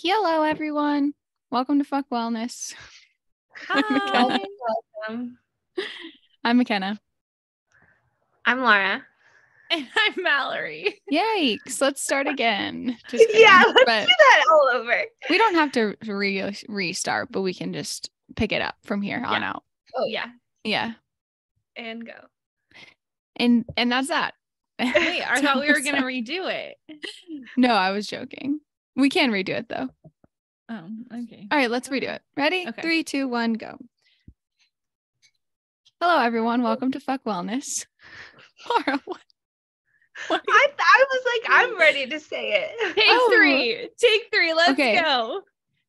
Hello, everyone. Welcome to Fuck Wellness. I'm Hi. McKenna. Welcome. I'm McKenna. I'm Lara. And I'm Mallory. Yikes. Let's start again. Just kidding. Yeah, let's But do that all over. we don't have to restart, but we can just pick it up from here on out. Oh, Yeah. Yeah. And go. And that's that. Wait, I thought we were going to redo it. No, I was joking. We can redo it though. Oh, okay. All right, let's redo it. Ready? Okay. 3, 2, 1, go. Hello, everyone. Welcome to Fuck Wellness. Laura, what? I was like, I'm ready to say it. Take three. Let's Okay. go.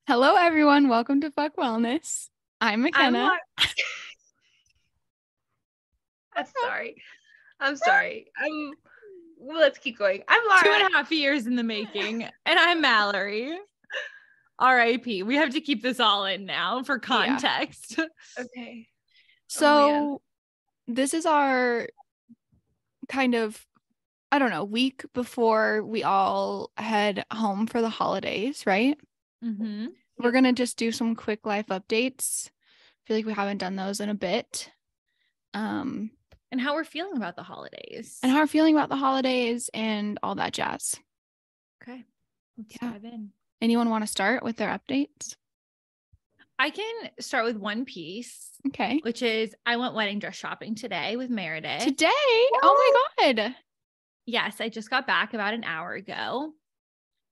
Hello, everyone. Welcome to Fuck Wellness. I'm McKenna. I'm sorry. Let's keep going. I'm Lara. 2.5 years in the making. And I'm Mallory. R.I.P. We have to keep this all in now for context. Okay. So this is our kind of, I don't know, week before we all head home for the holidays, right? Mm-hmm. We're going to just do some quick life updates. I feel like we haven't done those in a bit. And how we're feeling about the holidays. And how we're feeling about the holidays and all that jazz. Okay. Let's dive in. Anyone want to start with their updates? I can start with one piece. Okay. Which is I went wedding dress shopping today with Meredith. Today? Oh my God. Yes, I just got back about an hour ago.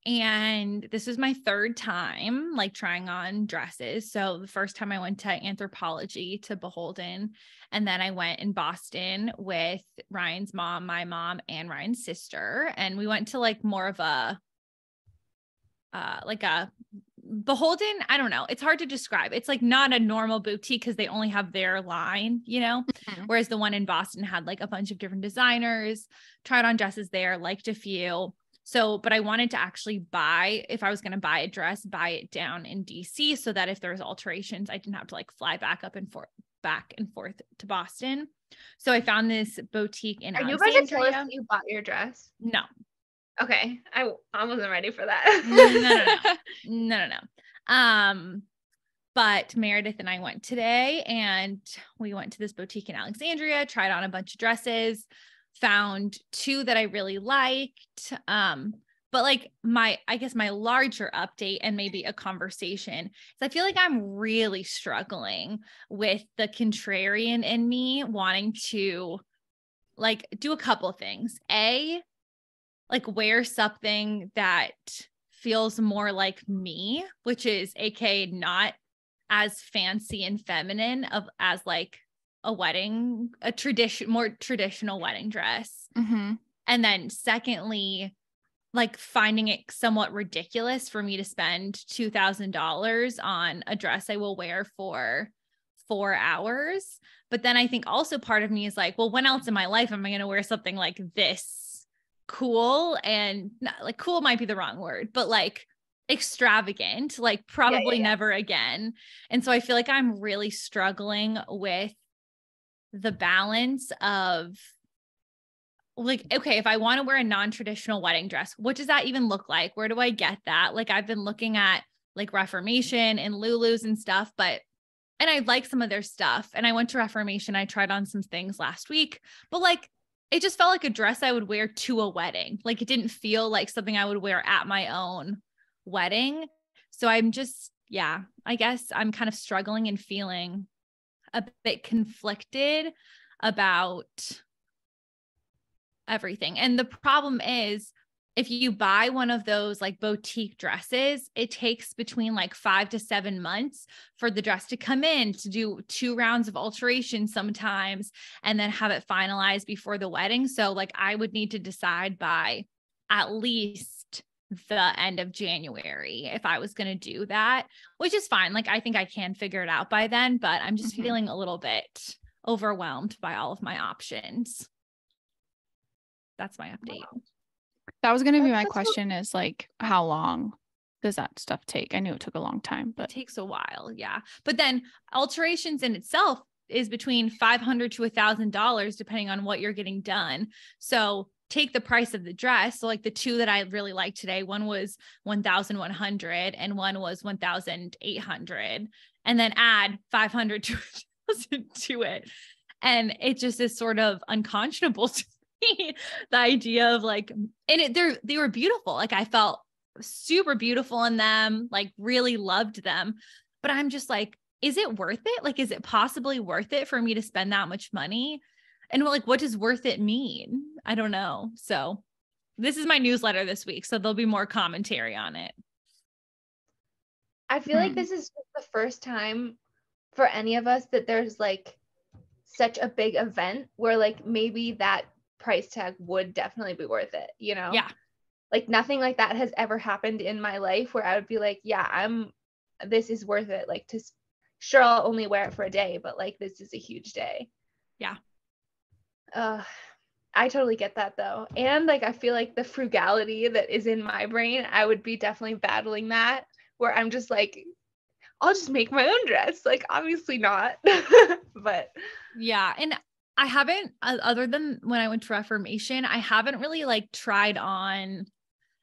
And this is my third time like trying on dresses. So the first time I went to Anthropologie to Beholden. And then I went in Boston with Ryan's mom, my mom, and Ryan's sister. And we went to like more of a Beholden. I don't know. It's hard to describe. It's like not a normal boutique because they only have their line, you know, whereas the one in Boston had like a bunch of different designers, tried on dresses there, liked a few. So, but I wanted to actually buy, if I was going to buy a dress, buy it down in DC so that if there was alterations, I didn't have to like fly back and forth to Boston. So I found this boutique in Are Alexandria. you about to tell us that you bought your dress? No. Okay. I wasn't ready for that. No. But Meredith and I went today and we went to this boutique in Alexandria, tried on a bunch of dresses, found two that I really liked. But like I guess my larger update and maybe a conversation is I feel like I'm really struggling with the contrarian in me wanting to like do a couple of things. Like wear something that feels more like me, which is aka not as fancy and feminine as like more traditional wedding dress. Mm-hmm. And then secondly, like finding it somewhat ridiculous for me to spend $2,000 on a dress I will wear for 4 hours. But then I think also part of me is like, well, when else in my life am I going to wear something like this cool? And like cool might be the wrong word, but like extravagant, like probably never again. And so I feel like I'm really struggling with the balance of like, okay, if I want to wear a non-traditional wedding dress, what does that even look like? Where do I get that? Like I've been looking at like Reformation and Lulu's and stuff, and I like some of their stuff. And I went to Reformation. I tried on some things last week, but like, it just felt like a dress I would wear to a wedding. Like it didn't feel like something I would wear at my own wedding. So I'm just, I guess I'm kind of struggling and feeling a bit conflicted about everything. And the problem is if you buy one of those like boutique dresses, it takes between like 5 to 7 months for the dress to come in to do 2 rounds of alteration sometimes, and then have it finalized before the wedding. So like I would need to decide by at least the end of January if I was going to do that, which is fine. Like I think I can figure it out by then, but I'm just feeling a little bit overwhelmed by all of my options. That's my update. That was going to be my question is like, how long does that stuff take? I knew it took a long time, but it takes a while. Yeah. But then alterations in itself is between $500 to $1,000, depending on what you're getting done. So take the price of the dress. So like the two that I really liked today, one was 1,100 and one was 1,800, and then add 500 to it. And it just is sort of unconscionable to me, the idea of like, and they were beautiful. Like I felt super beautiful in them, like really loved them. But I'm just like, is it worth it? Like, is it possibly worth it for me to spend that much money? And like, what does worth it mean? I don't know. So this is my newsletter this week, so there'll be more commentary on it. I feel like this is the first time for any of us that there's like such a big event where like maybe that price tag would definitely be worth it, you know? Yeah. Like nothing like that has ever happened in my life where I would be like, yeah, this is worth it. Like sure, I'll only wear it for a day, but like this is a huge day. Yeah. I totally get that though. And like, I feel like the frugality that is in my brain, I would be definitely battling that, where I'm just like, I'll just make my own dress. Like, obviously not, but yeah. And I haven't, other than when I went to Reformation, I haven't really like tried on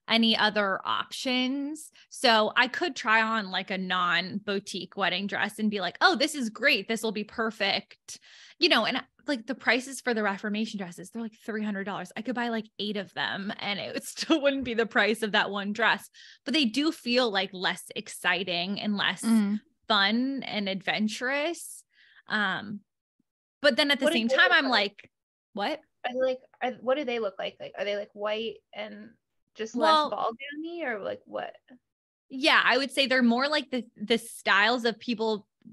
any other options. So I could try on like a non-boutique wedding dress and be like, oh, this is great. This will be perfect. You know, and like the prices for the Reformation dresses, they're like $300. I could buy like 8 of them and it still wouldn't be the price of that one dress, but they do feel like less exciting and less fun and adventurous. But then at the same time, I'm like, what? Are they like, what do they look like? Like, are they like white and just less ball gowny, or like what? Yeah, I would say they're more like the styles of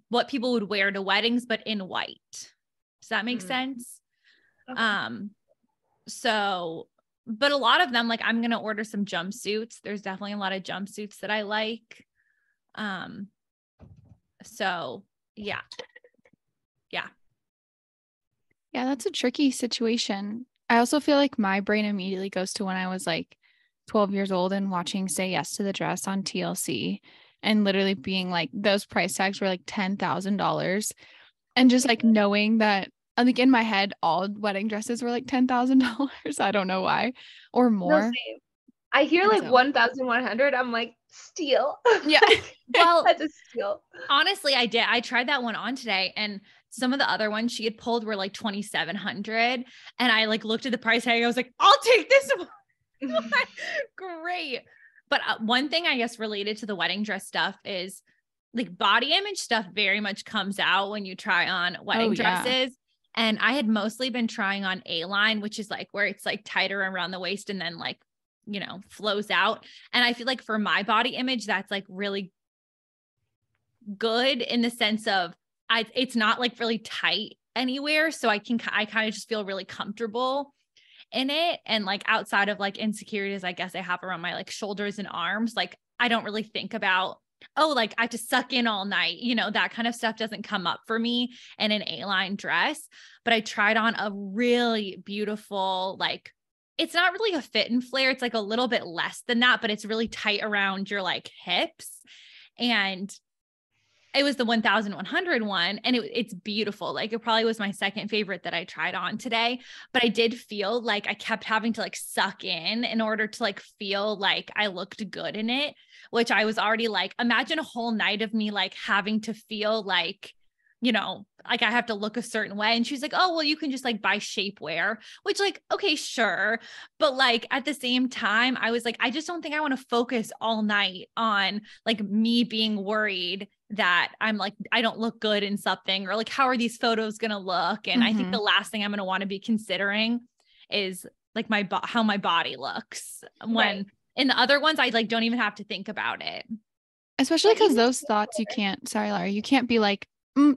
what people would wear to weddings, but in white. Does that make sense? Okay. So, but a lot of them, like I'm going to order some jumpsuits. There's definitely a lot of jumpsuits that I like. So yeah. Yeah. Yeah, that's a tricky situation. I also feel like my brain immediately goes to when I was like 12 years old and watching Say Yes to the Dress on TLC and literally being like, those price tags were like $10,000. And just like knowing that, I think in my head, all wedding dresses were like $10,000. I don't know why, or more. No, same. I hear like 1,100. I'm like, steal. Yeah. Well, that's a steal. Honestly, I did. I tried that one on today, and some of the other ones she had pulled were like 2,700. And I like looked at the price tag. I was like, I'll take this one. Great. But one thing I guess related to the wedding dress stuff is like body image stuff very much comes out when you try on wedding dresses. Yeah. And I had mostly been trying on A-line, which is like where it's like tighter around the waist and then like, you know, flows out. And I feel like for my body image, that's like really good in the sense of it's not like really tight anywhere. So I kind of just feel really comfortable in it. And like outside of like insecurities, I guess I have around my like shoulders and arms, like I don't really think about, oh, like I have to suck in all night, you know, that kind of stuff doesn't come up for me in an A-line dress. But I tried on a really beautiful, like, it's not really a fit and flare. It's like a little bit less than that, but it's really tight around your like hips. And it was the 1,100 one, and it's beautiful. Like it probably was my second favorite that I tried on today, but I did feel like I kept having to like suck in order to like feel like I looked good in it, which I was already like, imagine a whole night of me like having to feel like, you know, like I have to look a certain way. And she's like, oh, well, you can just like buy shapewear, which like, okay, sure. But like at the same time, I was like, I just don't think I want to focus all night on like me being worried that I'm like, I don't look good in something, or like, how are these photos going to look? And I think the last thing I'm going to want to be considering is like how my body looks when in the other ones, I like, don't even have to think about it. Especially because those thoughts sorry, Lara, you can't be like,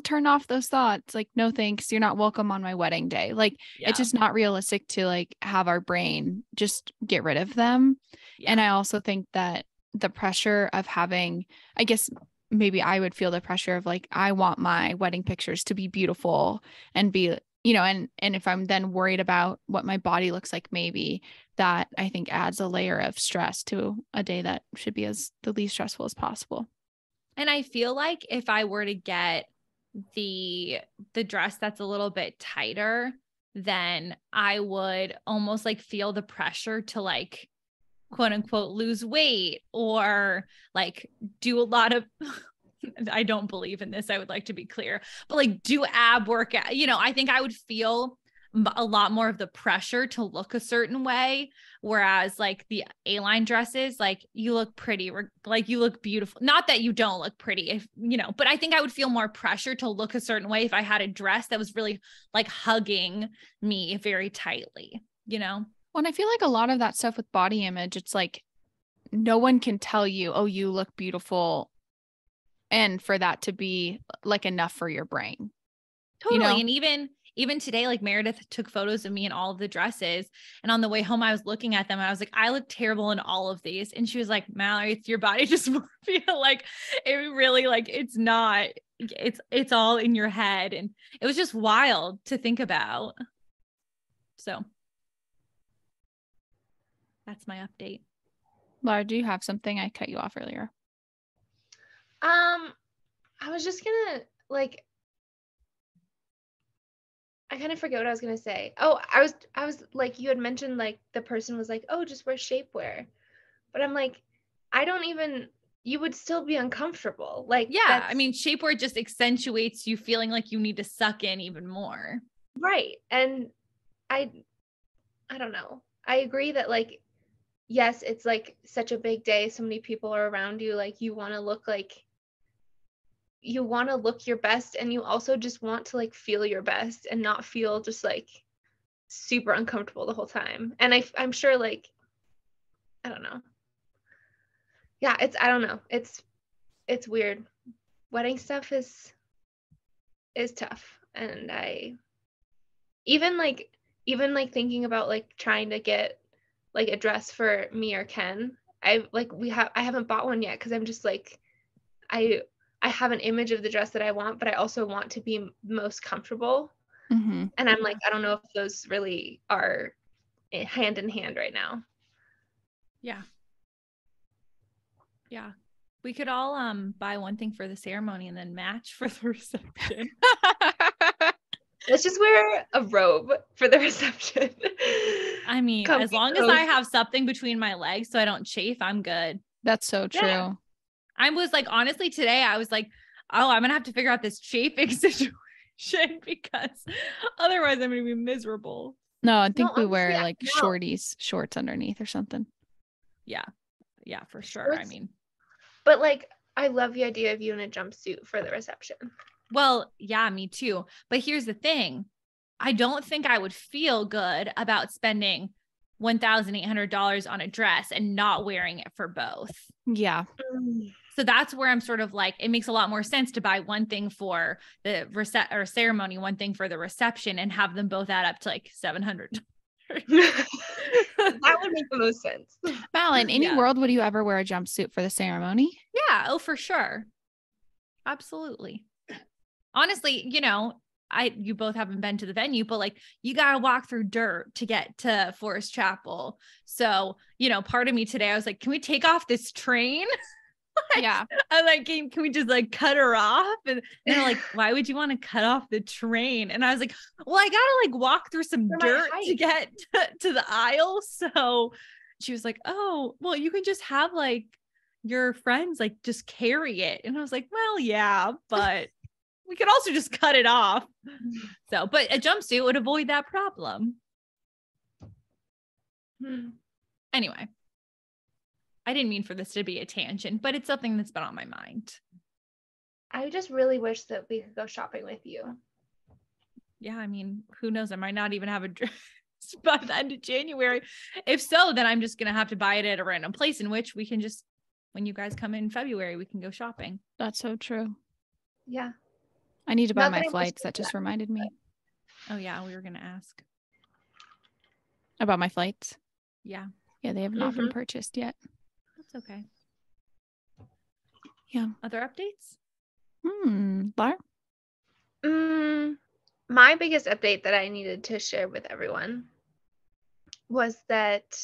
turn off those thoughts. Like, no, thanks. You're not welcome on my wedding day. Like, it's just not realistic to like have our brain just get rid of them. Yeah. And I also think that the pressure of having, I guess maybe I would feel the pressure of like, I want my wedding pictures to be beautiful and be, you know, and if I'm then worried about what my body looks like, maybe that I think adds a layer of stress to a day that should be as the least stressful as possible. And I feel like if I were to get the dress that's a little bit tighter, then I would almost like feel the pressure to like, quote unquote, lose weight or like do a lot of, I don't believe in this. I would like to be clear, but like do ab workout. You know, I think I would feel a lot more of the pressure to look a certain way. Whereas like the A-line dresses, like you look pretty, like you look beautiful. Not that you don't look pretty, if you know, but I think I would feel more pressure to look a certain way if I had a dress that was really like hugging me very tightly, you know? Well, and I feel like a lot of that stuff with body image, it's like no one can tell you, oh, you look beautiful. And for that to be like enough for your brain. Totally. You know? And even today, like Meredith took photos of me in all of the dresses. And on the way home, I was looking at them. And I was like, I look terrible in all of these. And she was like, Mallory, it's your body dysmorphia. Like it really like, it's not, it's all in your head. And it was just wild to think about. So that's my update. Lara, do you have something? I cut you off earlier. I was just gonna like, I kind of forget what I was gonna say. Oh, I was like, you had mentioned like the person was like, oh, just wear shapewear, but I'm like, I don't even. You would still be uncomfortable. Like, yeah, I mean, shapewear just accentuates you feeling like you need to suck in even more. Right, and I don't know. I agree that like, yes, it's like such a big day. So many people are around you. Like, you want to look your best, and you also just want to like feel your best and not feel just like super uncomfortable the whole time. And I'm sure like, I don't know. Yeah, I don't know. It's weird. Wedding stuff is tough. And I even like thinking about like trying to get like a dress for me or Ken. I haven't bought one yet because I'm just like I have an image of the dress that I want, but I also want to be most comfortable. Mm-hmm. And I'm like, I don't know if those really are hand in hand right now. Yeah. Yeah. We could all buy one thing for the ceremony and then match for the reception. Let's just wear a robe for the reception. I mean, as long as I have something between my legs so I don't chafe, I'm good. That's so true. Yeah. I was like, honestly, today I was like, oh, I'm going to have to figure out this chafing situation because otherwise I'm going to be miserable. No, I think we wear like shorts underneath or something. Yeah. Yeah, for sure. I mean, but like, I love the idea of you in a jumpsuit for the reception. Well, yeah, me too. But here's the thing. I don't think I would feel good about spending $1,800 on a dress and not wearing it for both. Yeah. So that's where I'm sort of like, it makes a lot more sense to buy one thing for the ceremony, one thing for the reception, and have them both add up to like $700. That would make the most sense. Val, in any world, would you ever wear a jumpsuit for the ceremony? Yeah. Oh, for sure. Absolutely. Honestly, you know, you both haven't been to the venue, but like you got to walk through dirt to get to Forest Chapel. So, you know, part of me today, I was like, can we take off this train? Yeah. I'm like, can we just like cut her off? And they're like, why would you want to cut off the train? And I was like, well, I got to like walk through some dirt to get to the aisle. So she was like, oh, well, you can just have like your friends like just carry it. And I was like, well, yeah, but we could also just cut it off. So, but a jumpsuit would avoid that problem. Anyway, I didn't mean for this to be a tangent, but it's something that's been on my mind. I just really wish that we could go shopping with you. Yeah, I mean, who knows? I might not even have a dress by the end of January. If so, then I'm just going to have to buy it at a random place, in which we can just, when you guys come in February, we can go shopping. That's so true. Yeah. I need to buy my flights. That just reminded me. Oh yeah, we were going to ask about my flights. Yeah. Yeah, they have not been purchased yet. That's okay. Yeah. Other updates? Lara? My biggest update that I needed to share with everyone was that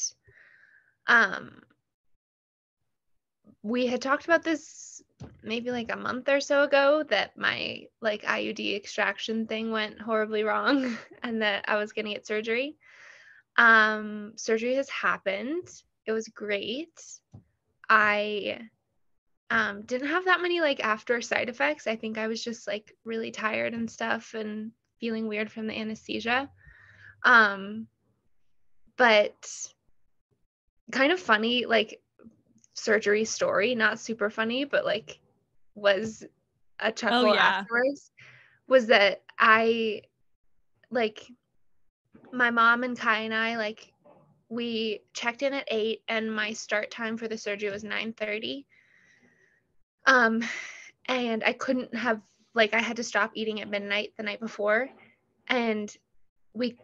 we had talked about this was maybe like a month or so ago that my like IUD extraction thing went horribly wrong and that I was going to get surgery. Surgery has happened. It was great. I didn't have that many like after side effects. I think I was just like really tired and stuff and feeling weird from the anesthesia. But kind of funny, like surgery story, not super funny, but like was a chuckle afterwards, was that I like my mom and Kai and I like we checked in at 8 and my start time for the surgery was 9:30. And I couldn't have like I had to stop eating at midnight the night before, and we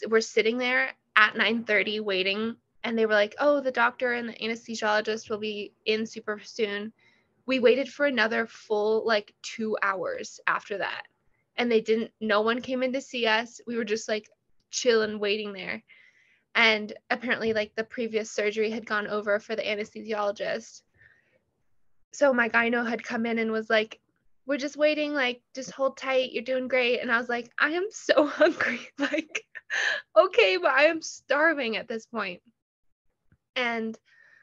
were sitting there at 9:30 waiting, and they were like, oh, the doctor and the anesthesiologist will be in super soon. We waited for another full like 2 hours after that, and no one came in to see us. We were just like chilling waiting there, and apparently like the previous surgery had gone over for the anesthesiologist. So my gyno had come in and was like, we're just waiting, like just hold tight, you're doing great. And I was like, I am so hungry, like okay, but I am starving at this point. And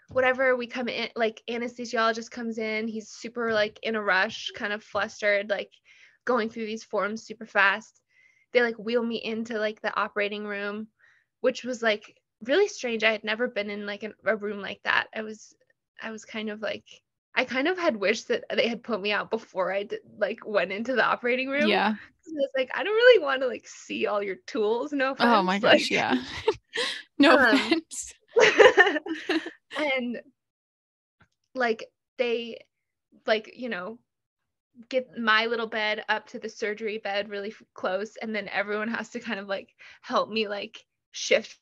whatever, we come in, like anesthesiologist comes in, he's super like in a rush, kind of flustered, like going through these forms super fast. They like wheel me into like the operating room, which was like really strange. I had never been in like a room like that. I was kind of like, I kind of had wished that they had put me out before I like went into the operating room. Yeah. I was like, I don't really want to like see all your tools. No offense. Oh my gosh, like, yeah. No offense. And like they like, you know, get my little bed up to the surgery bed really close, and then everyone has to kind of like help me like shift.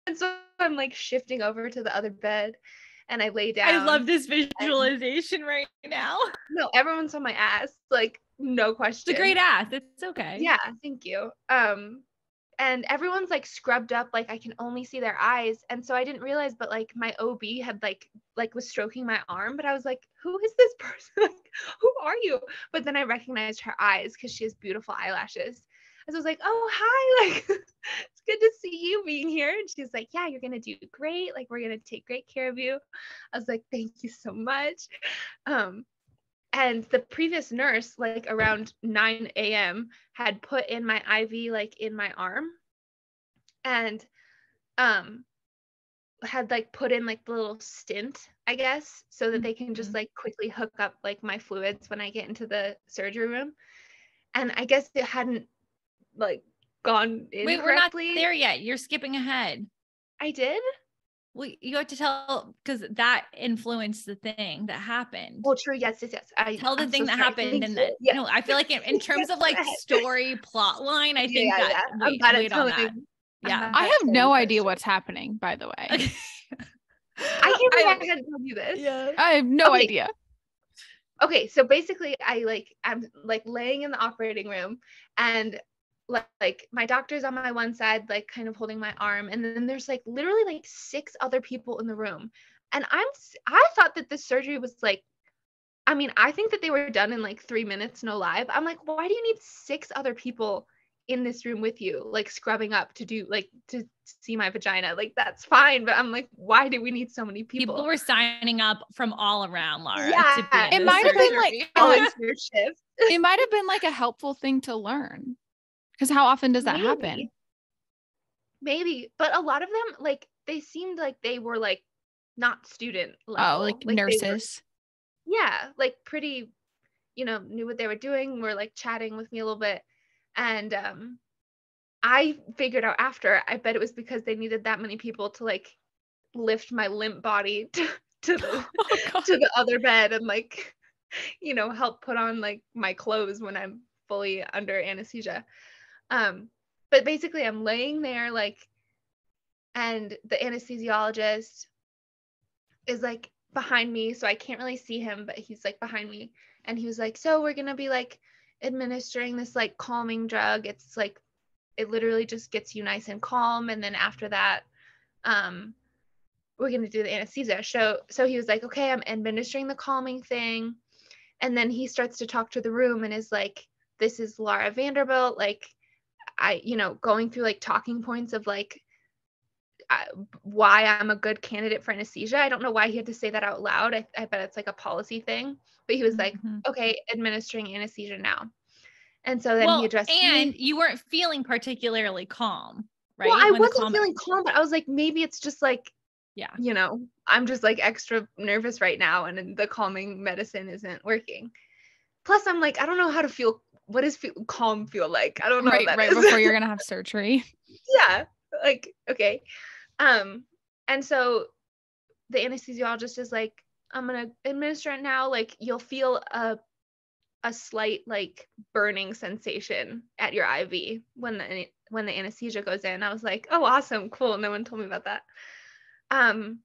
And so I'm like shifting over to the other bed, and I lay down. I love this visualization right now. No, everyone's on my ass, like no question. It's a great ass. It's okay. Yeah, thank you. And everyone's like scrubbed up, like I can only see their eyes. And so I didn't realize, but like my OB had like was stroking my arm, but I was like, who is this person? Like, who are you? But then I recognized her eyes because she has beautiful eyelashes. And so I was like, oh, hi, like it's good to see you being here. And she's like, yeah, you're gonna do great. Like, we're gonna take great care of you. I was like, thank you so much. And the previous nurse, like around 9 a.m., had put in my IV like in my arm, and had like put in like the little stint, I guess, so that they can just like quickly hook up like my fluids when I get into the surgery room. And I guess it hadn't like gone in Wait, correctly. We're not there yet. You're skipping ahead. I did? Well, you have to tell, because that influenced the thing that happened. Well, true. Yes. Tell the thing that happened, and then no, I feel like in terms of like story plot line, I think that wait on that. Yeah, I have no idea what's happening, by the way. I can't believe I had told you this. Yeah, I have no idea. Okay, so basically I'm like laying in the operating room, and like my doctor's on my one side, like kind of holding my arm, and then there's like literally like 6 other people in the room. And I thought that this surgery was like, I mean, I think that they were done in like 3 minutes, no live. I'm like, why do you need 6 other people in this room with you, like scrubbing up to see my vagina? Like, that's fine, but I'm like, why do we need so many people? People were signing up from all around, Lara. Yeah, it might have been like volunteer shift. It might have been like a helpful thing to learn, because how often does that happen? Maybe, but a lot of them, like, they seemed like they were like not student level. Oh, like nurses. Yeah, like pretty, knew what they were doing, were like chatting with me a little bit. And I figured out after, I bet it was because they needed that many people to like lift my limp body to the other bed and like, help put on like my clothes when I'm fully under anesthesia. But basically I'm laying there like, and the anesthesiologist is like behind me, so I can't really see him, but he's like behind me, and he was like, so we're gonna be like administering this like calming drug. It's like, it literally just gets you nice and calm, and then after that we're going to do the anesthesia. So he was like, okay, I'm administering the calming thing. And then he starts to talk to the room and is like, this is Lara Vanderbilt. Like, going through like talking points of like, why I'm a good candidate for anesthesia. I don't know why he had to say that out loud. I bet it's like a policy thing, but he was like, okay, administering anesthesia now. And so then he addressed and me. You weren't feeling particularly calm, right? Well, I wasn't feeling calm, but I was like, maybe it's just like, yeah, I'm just like extra nervous right now and the calming medicine isn't working. Plus I'm like, I don't know how to feel. What does calm feel like? I don't know what that right is. before you're going to have surgery. Yeah. Like, okay. And so the anesthesiologist is like, I'm going to administer it now. Like, you'll feel a slight like burning sensation at your IV when the anesthesia goes in. I was like, oh, awesome, cool. No one told me about that. And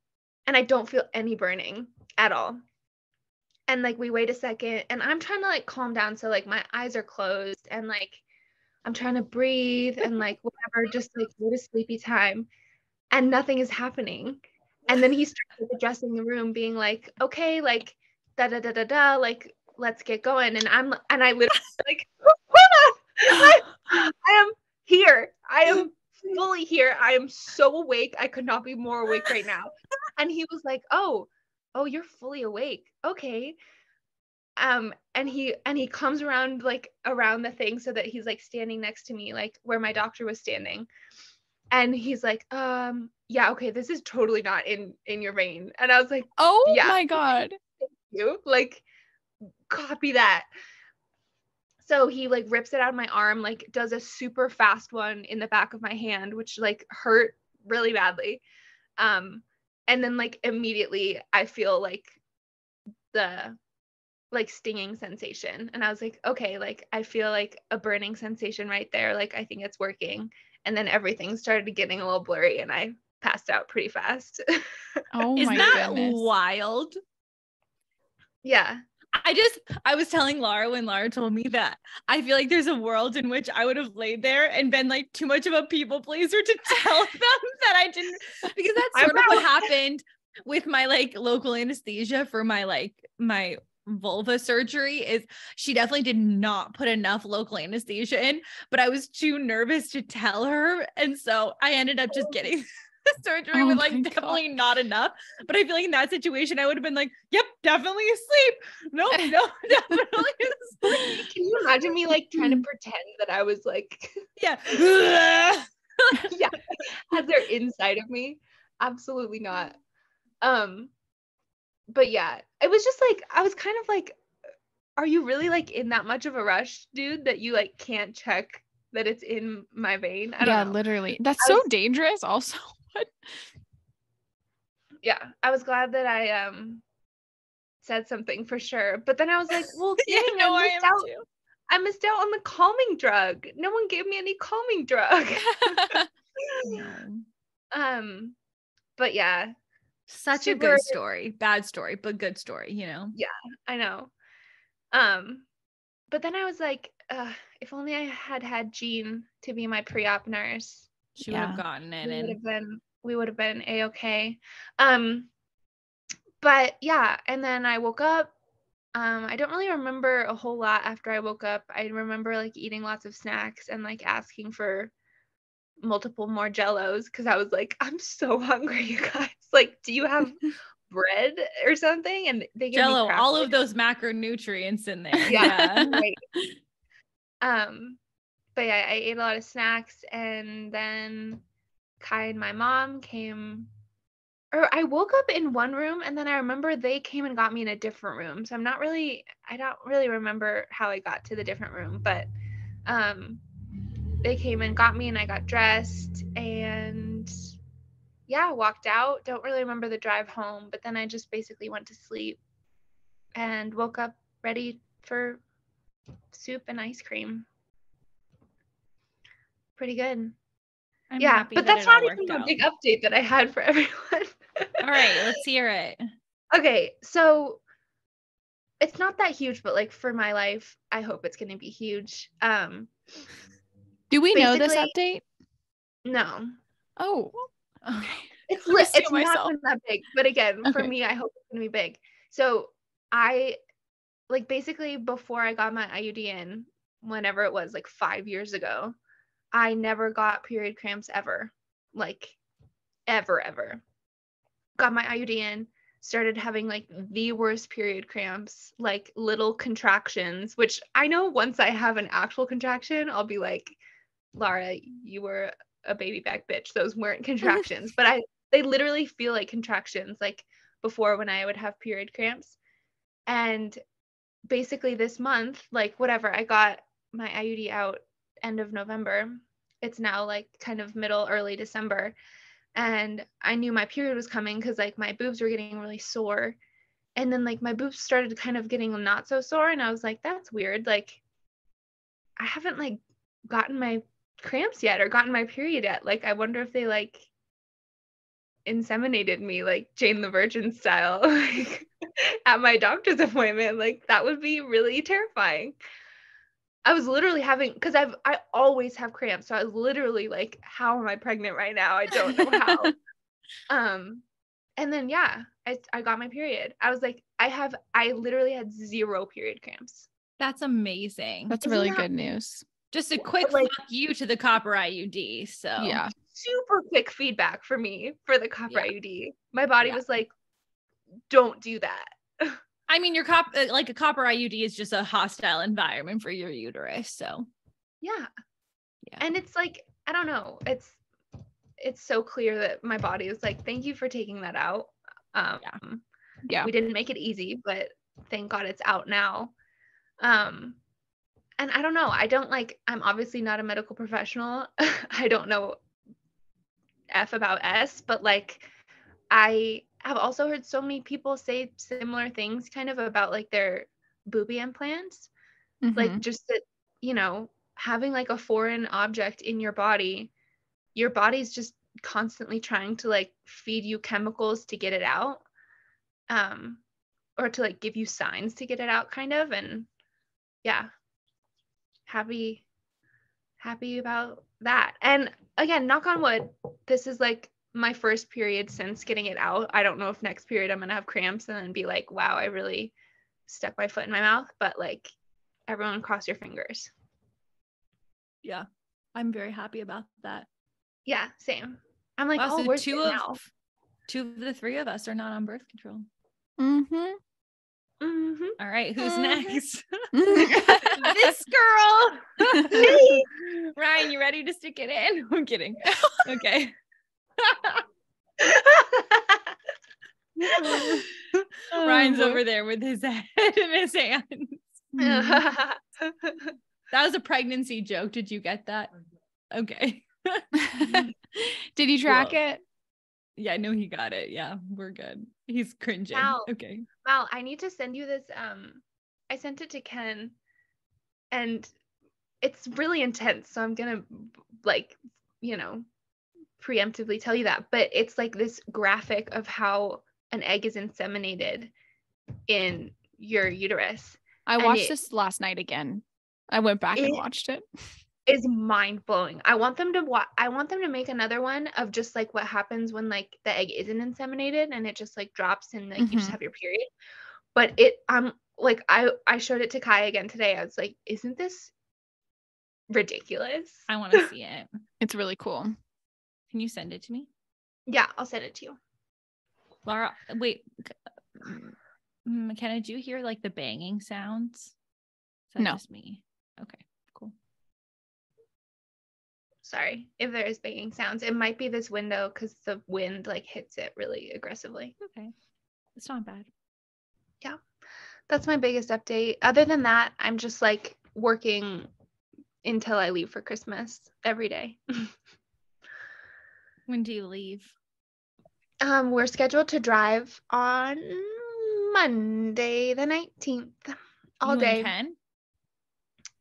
I don't feel any burning at all. And like, we wait a second and I'm trying to like calm down. So like my eyes are closed and like, I'm trying to breathe and like whatever, just like go to sleepy time, and nothing is happening. And then he started addressing the room being like, okay, like da da da da da, like let's get going. And I literally like, I am here. I am fully here. I am so awake. I could not be more awake right now. And he was like, oh, you're fully awake. Okay. And he comes around the thing so that he's like standing next to me, like where my doctor was standing. And he's like, yeah, okay, this is totally not in your vein. And I was like, oh yeah, my God. thank you. Like, copy that. So he like rips it out of my arm, like does a super fast one in the back of my hand, which like hurt really badly. And then like immediately I feel like the like stinging sensation. And I was like, okay, like I feel like a burning sensation right there. Like I think it's working. And then everything started getting a little blurry and I passed out pretty fast. Oh Isn't my that goodness. wild? Yeah. I was telling Lara when Lara told me that I feel like there's a world in which I would have laid there and been like too much of a people pleaser to tell them that I didn't, because that's sort of what happened with my like local anesthesia for my vulva surgery. Is she definitely did not put enough local anesthesia in, but I was too nervous to tell her. And so I ended up just getting surgery with like definitely not enough. But I feel like in that situation I would have been like, yep, definitely asleep. Nope, no, definitely asleep. Can you imagine me like trying to pretend that I was like yeah yeah, had their inside of me? Absolutely not. But yeah, it was just like I was kind of like, are you really like in that much of a rush, dude, that you like can't check that it's in my vein? I don't know. Literally. That's so dangerous also. What? Yeah, I was glad that I said something for sure. But then I was like, well, dang, I missed out on the calming drug. No one gave me any calming drug. No. But yeah. Such a good story. Bad story, but good story, you know? Yeah, I know. But then I was like, if only I had Jean to be my pre-op nurse. She would have gotten it. We would have been A-okay. But yeah, and then I woke up. I don't really remember a whole lot after I woke up. I remember like eating lots of snacks and like asking for multiple more Jellos because I was like, I'm so hungry, you guys. Like, do you have bread or something? And they gave Jello, me all of those macronutrients in there. Yeah. Right. But yeah, I ate a lot of snacks, and then Kai and my mom came, or I woke up in one room and then I remember they came and got me in a different room. So I don't really remember how I got to the different room, but they came and got me and I got dressed and yeah, walked out. Don't really remember the drive home, but then I just basically went to sleep and woke up ready for soup and ice cream. Pretty good. Yeah, but that's not even a big update that I had for everyone. All right, let's hear it. Okay, so it's not that huge, but like for my life, I hope it's going to be huge. Do we know this update? No. Oh, okay. It's not been that big, but again, for me, I hope it's gonna be big. So I like basically before I got my IUD in, whenever it was like 5 years ago, I never got period cramps ever. Like ever. Got my IUD in, started having like the worst period cramps, like little contractions, which I know once I have an actual contraction, I'll be like, Lara, you were a baby back bitch. Those weren't contractions, but they literally feel like contractions, like before when I would have period cramps. And basically this month, like whatever, I got my IUD out end of November. It's now like kind of middle, early December. And I knew my period was coming because like my boobs were getting really sore. And then like my boobs started kind of getting not so sore. And I was like, that's weird. Like I haven't like gotten my cramps yet or gotten my period yet. Like I wonder if they like inseminated me like Jane the Virgin style like at my doctor's appointment. Like that would be really terrifying. I was literally having, because I always have cramps, so I was literally like, how am I pregnant right now? I don't know how. And then yeah, I got my period. I was like, I literally had 0 period cramps. That's amazing. That's really good news. Just a quick like, fuck you to the copper IUD. So yeah, super quick feedback for me for the copper IUD. My body was like, don't do that. I mean, your like a copper IUD is just a hostile environment for your uterus. So yeah. And it's like, I don't know. It's so clear that my body was like, thank you for taking that out. Yeah. We didn't make it easy, but thank God it's out now. And I don't know. I'm obviously not a medical professional. I don't know F about S, but like I have also heard so many people say similar things kind of about like their boobie implants. Mm-hmm. Like just that, you know, having like a foreign object in your body's just constantly trying to like feed you chemicals to get it out. Or to like give you signs to get it out kind of. And yeah, happy about that. And again, knock on wood, this is like my first period since getting it out. I don't know if next period I'm gonna have cramps and then be like, wow, I really stuck my foot in my mouth, but like everyone cross your fingers. Yeah, I'm very happy about that. Yeah, same. I'm like, wow, oh, so we're two of the 3 of us are not on birth control. All right, who's next? This girl. Ryan, you ready to stick it in? I'm kidding. Okay. Ryan's over there with his head in his hands. That was a pregnancy joke. Did you get that? Okay. Did you track it? Yeah, I know he got it. Yeah, we're good. He's cringing. Okay. Mal, I need to send you this. I sent it to Ken and it's really intense. So I'm going to like, you know, preemptively tell you that, but it's like this graphic of how an egg is inseminated in your uterus. I watched this last night again. I went back and watched it. Is mind blowing. I want them to make another one of just like what happens when like the egg isn't inseminated and it just like drops and like you just have your period. But like I showed it to Kai again today. I was like, isn't this ridiculous? I want to see it. It's really cool. Can you send it to me? Yeah, I'll send it to you. Lara, wait. McKenna, did you hear like the banging sounds? Is that no. Just me? Okay, cool. Sorry if there is banging sounds. It might be this window because the wind like hits it really aggressively. Okay. It's not bad. Yeah. That's my biggest update. Other than that, I'm just like working until I leave for Christmas every day. When do you leave? We're scheduled to drive on Monday the 19th. All day. And Ken?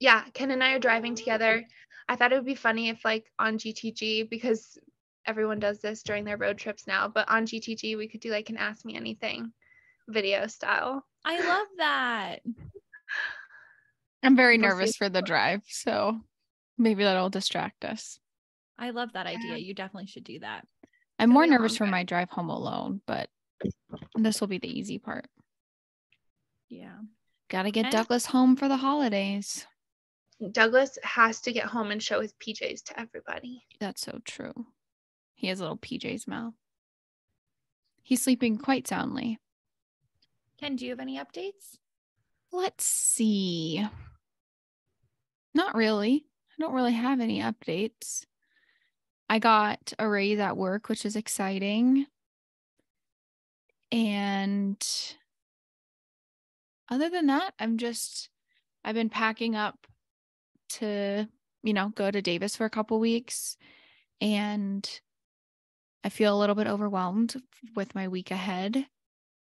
Yeah, Ken and I are driving together. I thought it would be funny if like on GTG, because everyone does this during their road trips now, but on GTG we could do like an Ask Me Anything video style. I love that. I'm very nervous for the drive, so maybe that'll distract us. I love that idea. You definitely should do that. I'm more nervous for my drive home alone, but this will be the easy part. Yeah. Gotta get Douglas home for the holidays. Douglas has to get home and show his PJs to everybody. That's so true. He has a little PJ's mouth. He's sleeping quite soundly. Ken, do you have any updates? Let's see. Not really. I don't really have any updates. I got a raise at work, which is exciting. And other than that, I've been packing up to, go to Davis for a couple weeks. And I feel a little bit overwhelmed with my week ahead,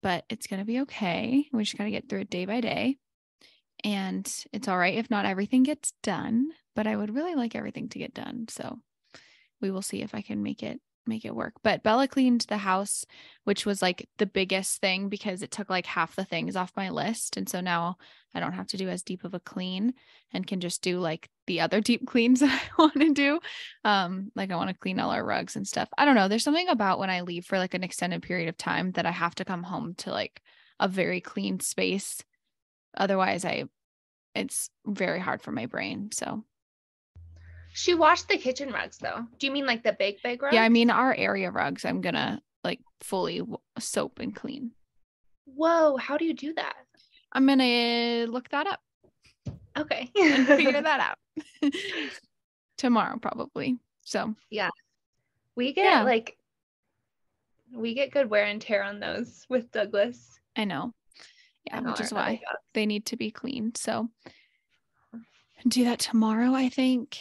but it's going to be okay. We just got to get through it day by day. And it's all right if not everything gets done, but I would really like everything to get done. So we will see if I can make it work. But Bella cleaned the house, which was like the biggest thing because it took like half the things off my list. And so now I don't have to do as deep of a clean and can just do like the other deep cleans that I want to do. Like I want to clean all our rugs and stuff. I don't know. There's something about when I leave for like an extended period of time that I have to come home to like a very clean space. Otherwise it's very hard for my brain. So she washed the kitchen rugs though. Do you mean like the big rugs? Yeah, I mean our area rugs I'm gonna like fully soap and clean. Whoa, how do you do that? I'm gonna look that up. Okay. And figure that out. Tomorrow probably. So yeah. We get good wear and tear on those with Douglas. I know. Yeah, which is why they need to be cleaned. So do that tomorrow, I think.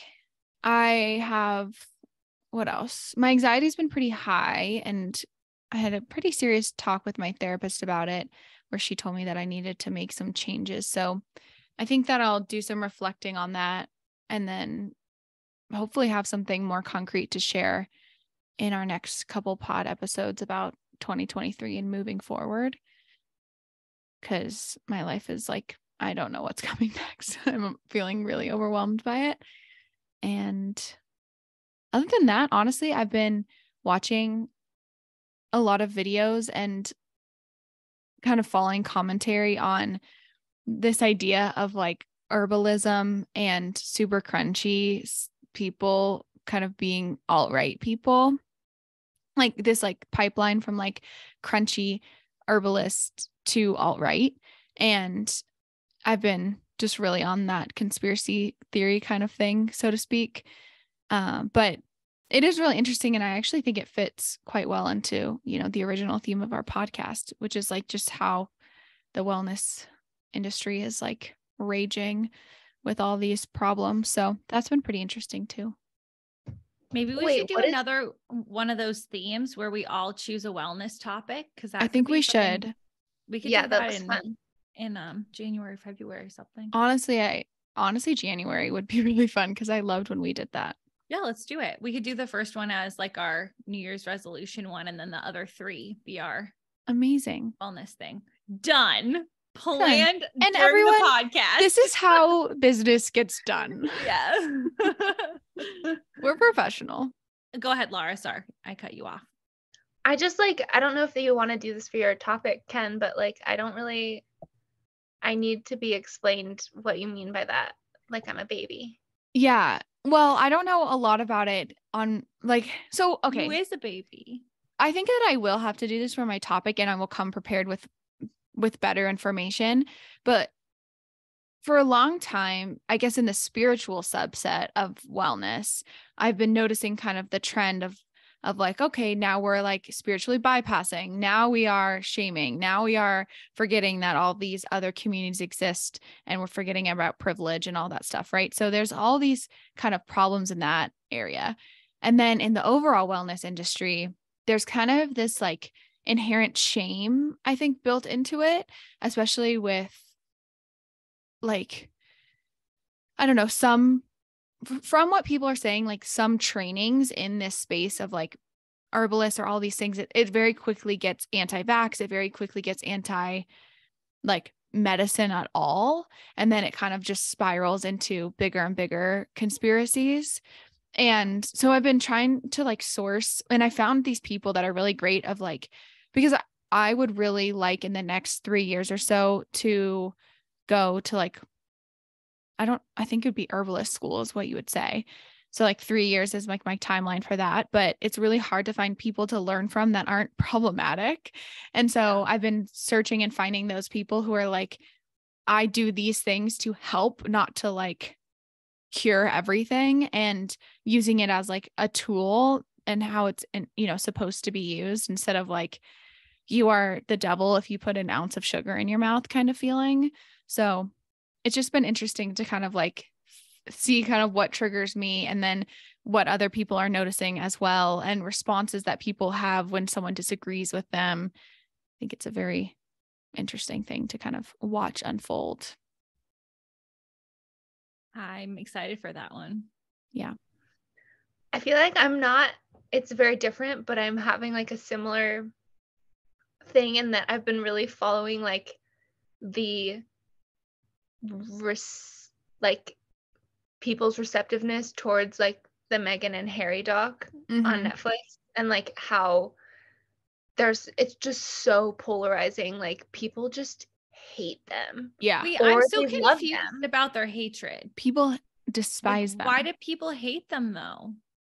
I have, what else? My anxiety's been pretty high, and I had a pretty serious talk with my therapist about it, where she told me that I needed to make some changes. So I think that I'll do some reflecting on that and then hopefully have something more concrete to share in our next couple pod episodes about 2023 and moving forward. Because my life is like, I don't know what's coming next. I'm feeling really overwhelmed by it. And other than that, honestly, I've been watching a lot of videos and kind of following commentary on this idea of like herbalism and super crunchy people kind of being alt-right people. Like this like pipeline from like crunchy herbalist to alt-right. And I've been just really on that conspiracy theory kind of thing, so to speak. But it is really interesting. And I actually think it fits quite well into, the original theme of our podcast, which is like just how the wellness industry is like raging with all these problems. So that's been pretty interesting too. Maybe we should do another one of those themes where we all choose a wellness topic. Cause I think we should. We could do that in January, February, something. Honestly, January would be really fun because I loved when we did that. Yeah, let's do it. We could do the first one as like our New Year's resolution one, and then the other 3 be our amazing wellness thing. Done. Planned. And everyone, the podcast. This is how business gets done. Yeah. We're professional. Go ahead, Lara. Sorry, I cut you off. I just I don't know if you want to do this for your topic, Ken, but I need to be explained what you mean by that. Like I'm a baby. Yeah. Well, I don't know a lot about it on okay. Who is a baby? I think that I will have to do this for my topic and I will come prepared with better information. But for a long time, I guess in the spiritual subset of wellness, I've been noticing kind of the trend of like, okay, now we're like spiritually bypassing. Now we are shaming. Now we are forgetting that all these other communities exist and we're forgetting about privilege and all that stuff, right? So there's all these kind of problems in that area. And then in the overall wellness industry, there's kind of this like inherent shame, I think, built into it, especially with like, I don't know, from what people are saying, like some trainings in this space of like herbalists or all these things, it very quickly gets anti-vax. It very quickly gets anti like medicine at all. And then it kind of just spirals into bigger and bigger conspiracies. And so I've been trying to like source, and I found these people that are really great of like, because I would really like in the next 3 years or so to go to like, I think it would be herbalist school is what you would say. So like 3 years is like my timeline for that, but it's really hard to find people to learn from that aren't problematic. And so I've been searching and finding those people who are like, I do these things to help, not to like cure everything, and using it as like a tool and how it's, supposed to be used, instead of like, you are the devil if you put an ounce of sugar in your mouth kind of feeling. So it's just been interesting to kind of like see kind of what triggers me, and then what other people are noticing as well, and responses that people have when someone disagrees with them. I think it's a very interesting thing to kind of watch unfold. I'm excited for that one. Yeah. I feel like it's very different, but I'm having like a similar thing in that I've been really following like the people's receptiveness towards like the Meghan and Harry doc on Netflix, and like how it's just so polarizing. Like people just hate them. Yeah. Wait, I'm so confused about their hatred. People despise them. Why do people hate them though?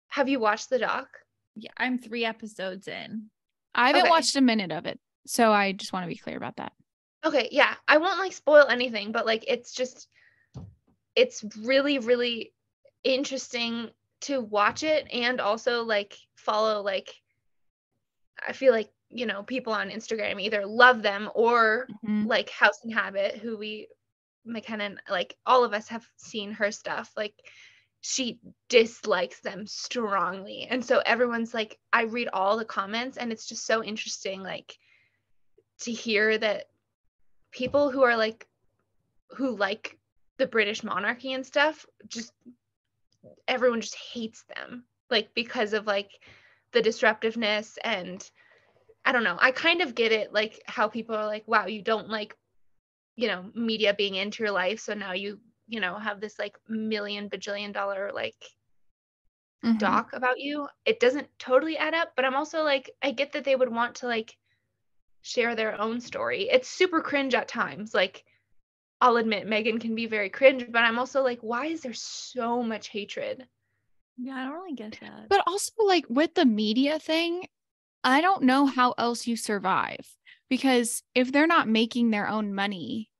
Have you watched the doc? Yeah, I'm 3 episodes in. I haven't watched a minute of it, so I just want to be clear about that. Okay, yeah. I won't like spoil anything, but like it's really, really interesting to watch it, and also like follow, like I feel like, people on Instagram either love them or like House and Habit, who McKenna, like all of us have seen her stuff. Like she dislikes them strongly. And so everyone's like, I read all the comments, and it's just so interesting, like to hear that people who are like, who like the British monarchy and stuff, just everyone just hates them, like because of like the disruptiveness. And I don't know, I kind of get it, like how people are like, wow, you don't like, media being into your life, so now you have this like million bajillion dollar like doc about you. It doesn't totally add up, but I'm also like, I get that they would want to like share their own story. It's super cringe at times. Like I'll admit Meghan can be very cringe, but I'm also like, why is there so much hatred? Yeah, I don't really get that. But also like with the media thing, I don't know how else you survive, because if they're not making their own money,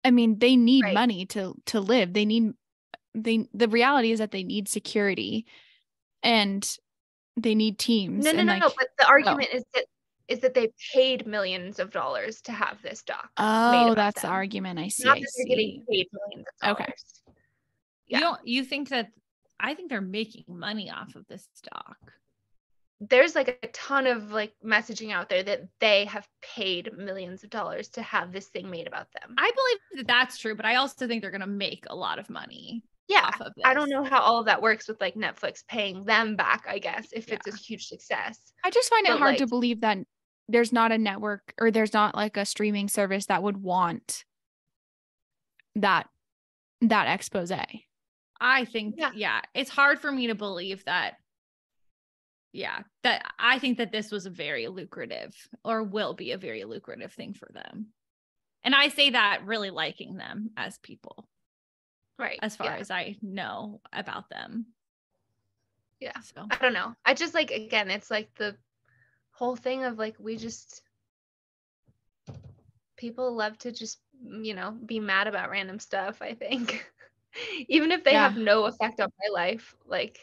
I mean, they need money to live. The reality is that they need security, and they need teams. No, but the argument is that they paid millions of dollars to have this doc. Oh, that's the argument. I see. Not that they're getting paid millions of dollars. Okay. Yeah. You think that? I think they're making money off of this doc. There's like a ton of like messaging out there that they have paid millions of dollars to have this thing made about them. I believe that that's true, but I also think they're going to make a lot of money. Yeah. Off of this. I don't know how all of that works with like Netflix paying them back, I guess, if it's a huge success. I just find it hard to believe that there's not a network, or there's not like a streaming service that would want that expose. I think, it's hard for me to believe that. Yeah, that I think that this was a very lucrative, or will be a very lucrative thing for them. And I say that really liking them as people. Right. As far as I know about them. Yeah. So I don't know. I just like, again, it's like the whole thing of like, people love to just, be mad about random stuff, I think. Even if they have no effect on my life. Like,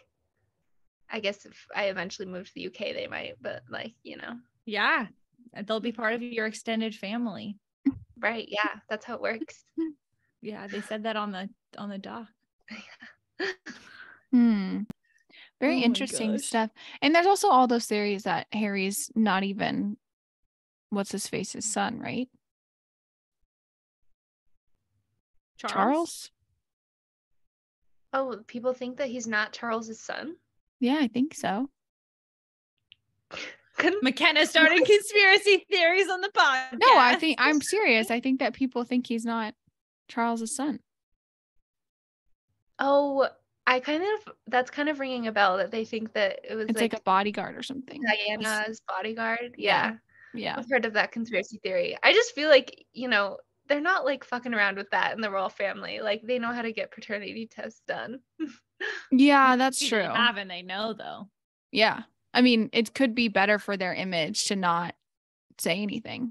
I guess if I eventually move to the UK, they might, but like, Yeah. They'll be part of your extended family. Right. Yeah. That's how it works. Yeah. They said that on the doc. Very interesting stuff. And there's also all those theories that Harry's not even what's his face's son, right? Charles? Oh, people think that he's not Charles's son? Yeah, I think so. McKenna starting conspiracy theories on the podcast. No, I'm serious. I think that people think he's not Charles's son. Oh, that's kind of ringing a bell that they think that it was It's like a bodyguard or something. Diana's bodyguard. Yeah. I've heard of that conspiracy theory. I just feel like, they're not like fucking around with that in the royal family. Like they know how to get paternity tests done. Yeah, that's true. They have and they know though. Yeah. I mean, it could be better for their image to not say anything.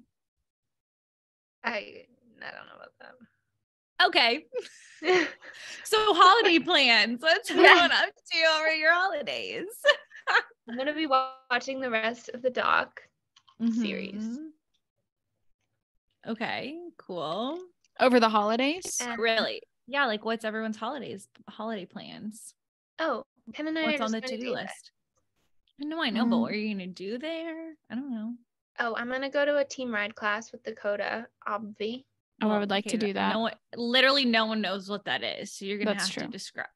I don't know about that. Okay. So holiday plans. What's everyone up to over your holidays? I'm going to be watching the rest of the doc series. Okay, cool. Over the holidays? Really? Yeah, like what's everyone's holiday plans? Oh, Ken and I what's are on the to-do list? I know, but what are you going to do there? I don't know. Oh, I'm going to go to a team ride class with Dakota, obvi. Oh, I would like to do that. Literally no one knows what that is. So you're going to have to describe.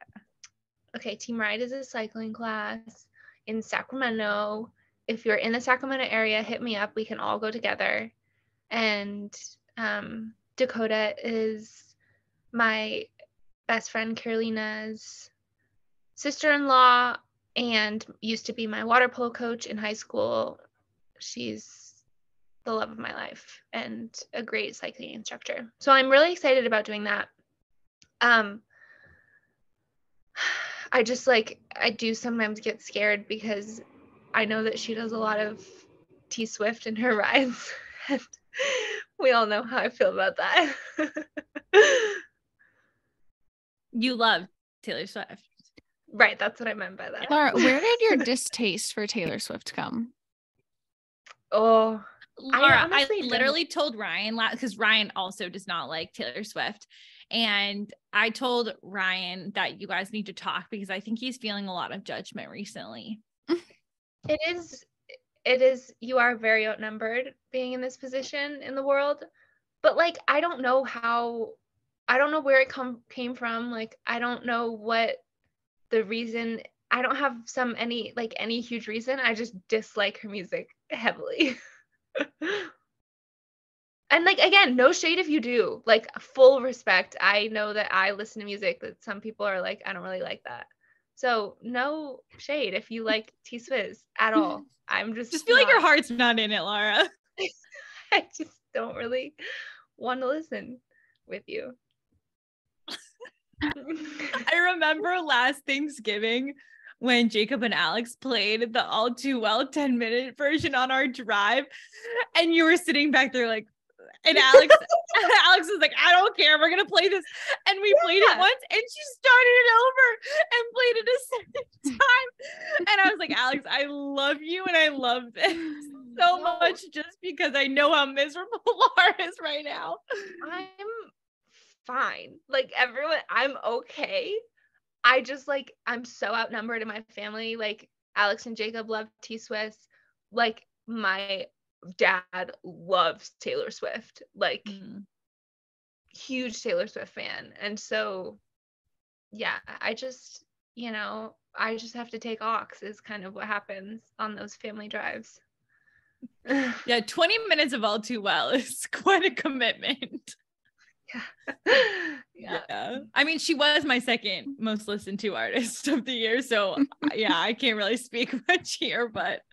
Okay, team ride is a cycling class in Sacramento. If you're in the Sacramento area, hit me up. We can all go together. And Dakota is my best friend Carolina's sister-in-law and used to be my water polo coach in high school. She's the love of my life and a great cycling instructor. So I'm really excited about doing that. I just I do sometimes get scared because I know that she does a lot of T-Swift in her rides. And we all know how I feel about that. You love Taylor Swift. Right, that's what I meant by that. Lara, where did your distaste for Taylor Swift come? Oh, Lara, I literally told Ryan, because Ryan also does not like Taylor Swift. And I told Ryan that you guys need to talk because I think he's feeling a lot of judgment recently. It is, you are very outnumbered being in this position in the world. But I don't know where it came from. I don't know what the reason, I don't have any huge reason. I just dislike her music heavily. And again, no shade if you do, full respect. I know that I listen to music that some people are I don't really like that. So no shade if you like T-Swizz at all. I'm just feel like your heart's not in it, Lara. I just don't really want to listen with you. I remember last Thanksgiving when Jacob and Alex played the All Too Well 10-minute version on our drive, and you were sitting back there and Alex was like, I don't care, we're gonna play this. And we played it once and she started it over and played it a second time. And I was like, Alex, I love you and I love this so much just because I know how miserable Lara is right now. I'm fine. Everyone, I'm okay. I just I'm so outnumbered in my family. Alex and Jacob love T-Swiss. My dad loves Taylor Swift. Huge Taylor Swift fan. And so yeah, I just have to take aux is kind of what happens on those family drives. Yeah, 20 minutes of All Too Well is quite a commitment. Yeah. I mean, she was my second most listened to artist of the year. So yeah, I can't really speak much here, but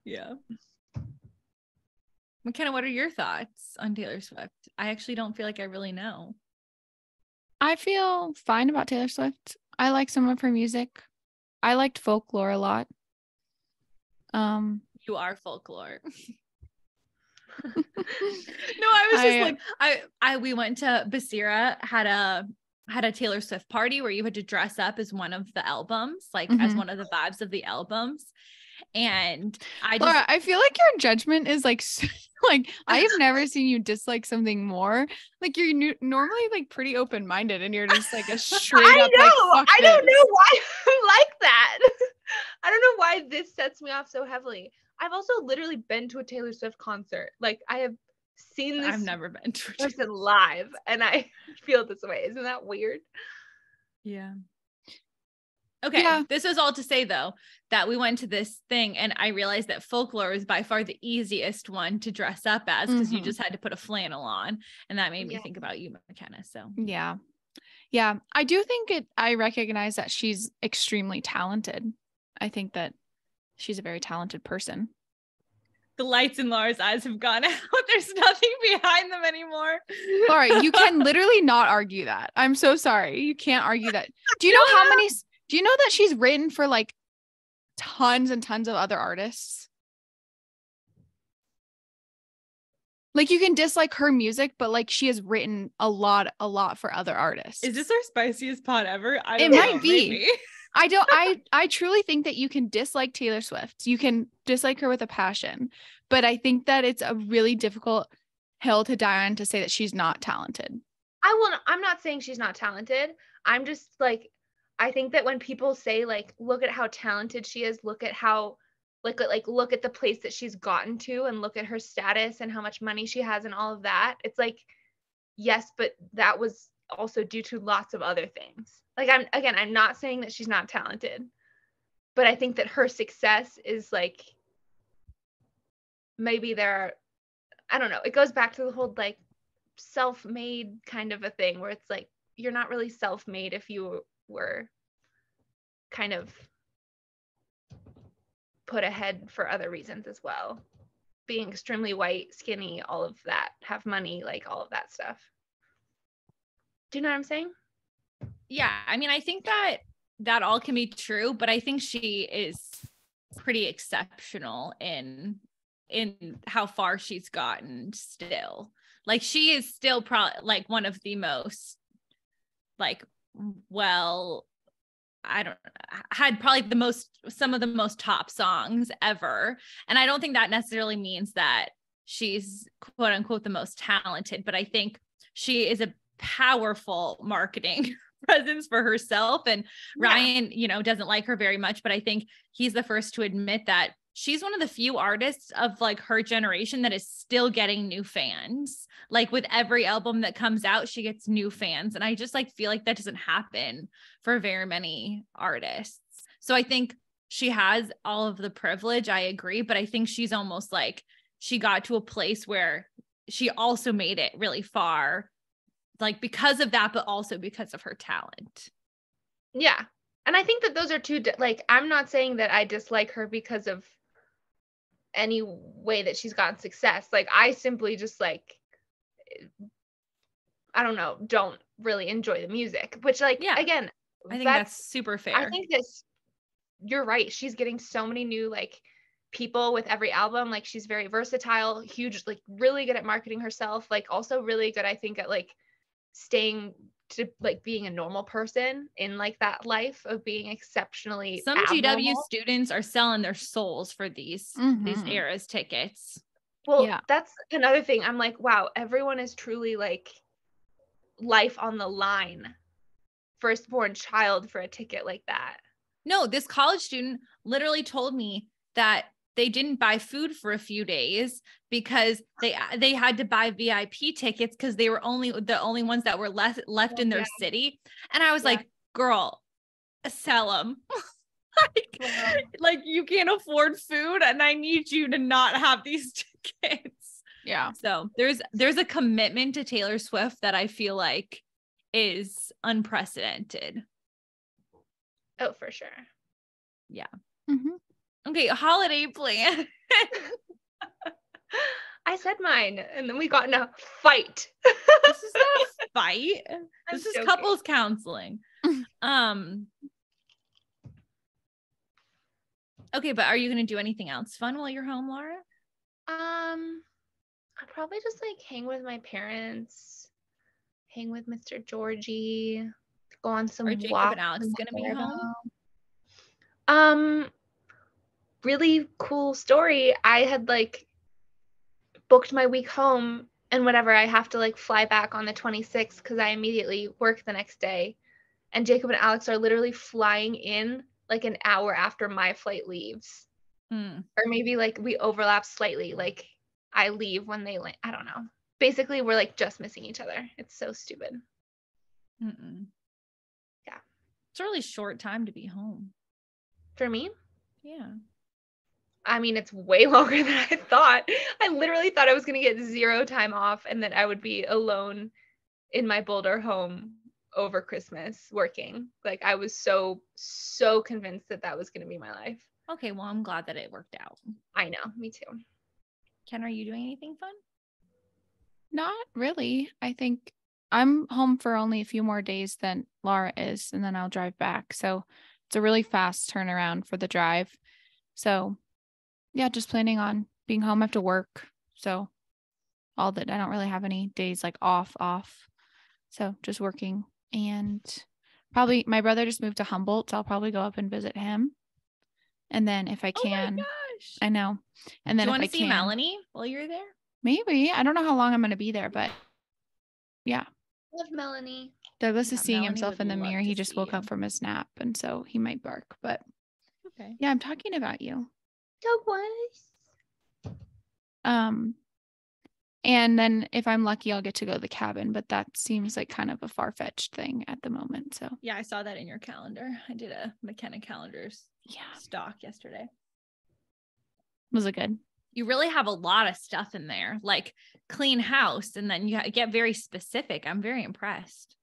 yeah. McKenna, what are your thoughts on Taylor Swift? I actually don't feel like I really know. I feel fine about Taylor Swift. I like some of her music. I liked Folklore a lot. You are Folklore. No, I was just we went to Basira, had a Taylor Swift party where you had to dress up as one of the albums, as one of the vibes of the albums. And Lara, I feel like your judgment is I have never seen you dislike something more. You're normally pretty open-minded and you're just a straight up I don't know why I'm like that. I don't know why this sets me off so heavily. I've also literally been to a Taylor Swift concert. I have seen this. I've never been to a person live and I feel this way. Isn't that weird? Yeah. Okay. Yeah. This was all to say though, that we went to this thing and I realized that Folklore was by far the easiest one to dress up as because you just had to put a flannel on. And that made me think about you, McKenna. So yeah. Yeah, I do think I recognize that she's extremely talented. I think that she's a very talented person. The lights in Lara's eyes have gone out. There's nothing behind them anymore. Laura, you can literally not argue that. I'm so sorry. You can't argue that. Do you know that she's written for like tons and tons of other artists? Like you can dislike her music, but like she has written a lot for other artists. Is this our spiciest pod ever? I don't know. It might be. Maybe. I truly think that you can dislike Taylor Swift. You can dislike her with a passion, but I think that it's a really difficult hill to die on to say that she's not talented. I'm not saying she's not talented. I'm just like, I think that when people say like, look at how talented she is, look at how look at the place that she's gotten to and look at her status and how much money she has and all of that. It's like, yes, but that was also due to lots of other things. Like I'm not saying that she's not talented, but I think that her success is like, maybe I don't know. It goes back to the whole like self-made kind of a thing where it's like, you're not really self-made if you were kind of put ahead for other reasons as well. Being extremely white, skinny, all of that, have money, like all of that stuff. Do you know what I'm saying? Yeah. I mean, I think that all can be true, but I think she is pretty exceptional in how far she's gotten still. Like she is still probably like one of the most like, well, I don't had probably some of the most top songs ever. And I don't think that necessarily means that she's quote unquote the most talented, but I think she is a powerful marketing presence for herself. And Ryan, doesn't like her very much, but I think he's the first to admit that she's one of the few artists of like her generation that is still getting new fans. Like with every album that comes out, she gets new fans. And I just like feel like that doesn't happen for very many artists. So I think she has all of the privilege. I agree. But I think she's almost like she got to a place where she also made it really far, like because of that, but also because of her talent. Yeah. And I think that those are two, like, I'm not saying that I dislike her because of any way that she's gotten success. Like I simply just like, I don't know, don't really enjoy the music, which like, again, I think that's super fair. I think this, you're right. She's getting so many new like people with every album. Like she's very versatile, huge, like really good at marketing herself. Like also really good, I think, at like staying to like being a normal person in like that life of being exceptionally some abnormal. GW students are selling their souls for these eras tickets. Well, that's another thing. I'm like, wow, everyone is truly like life on the line, firstborn child for a ticket like that. No, this college student literally told me that they didn't buy food for a few days because they had to buy VIP tickets because they were the only ones that were left in their city. And I was like, girl, sell them. like you can't afford food and I need you to not have these tickets. Yeah. So there's a commitment to Taylor Swift that I feel like is unprecedented. Oh, for sure. Yeah. Mm-hmm. Okay, holiday plan. I said mine, and then we got in a fight. This is not a fight. This is couples counseling. Okay, but are you going to do anything else fun while you're home, Lara? I'll probably just like hang with my parents, hang with Mr. Georgie, go on some walks. Are Jacob and Alex going to be home? Really cool story. I had like booked my week home and whatever. I have to like fly back on the 26th because I immediately work the next day. And Jacob and Alex are literally flying in like an hour after my flight leaves. Or maybe like we overlap slightly. Like I leave when they land. I don't know. Basically, we're like just missing each other. It's so stupid. Yeah. It's a really short time to be home. For me? Yeah. I mean, it's way longer than I thought. I literally thought I was going to get 0 time off and that I would be alone in my Boulder home over Christmas working. Like I was so convinced that that was going to be my life. Okay, well, I'm glad that it worked out. I know, me too. Ken, are you doing anything fun? Not really. I think I'm home for only a few more days than Lara is, and then I'll drive back. So it's a really fast turnaround for the drive. So yeah, just planning on being home after work. So all that, I don't really have any days like off. So just working, and probably my brother just moved to Humboldt, so I'll probably go up and visit him. And then if I can, oh my gosh, I know. And then do you if want I to see can, Melanie while you're there? maybe. I don't know how long I'm going to be there, but yeah. Love Melanie. Douglas Yeah, is seeing Melanie himself would in the love mirror. to He just see woke you. up from his nap, and so he might bark. But Okay. yeah, I'm talking about you. Douglas. And then if I'm lucky, I'll get to go to the cabin, but that seems like kind of a far-fetched thing at the moment. So Yeah, I saw that in your calendar. I did a McKenna calendars stock yesterday. Was it good? You really have a lot of stuff in there, like clean house, and then you get very specific. I'm very impressed.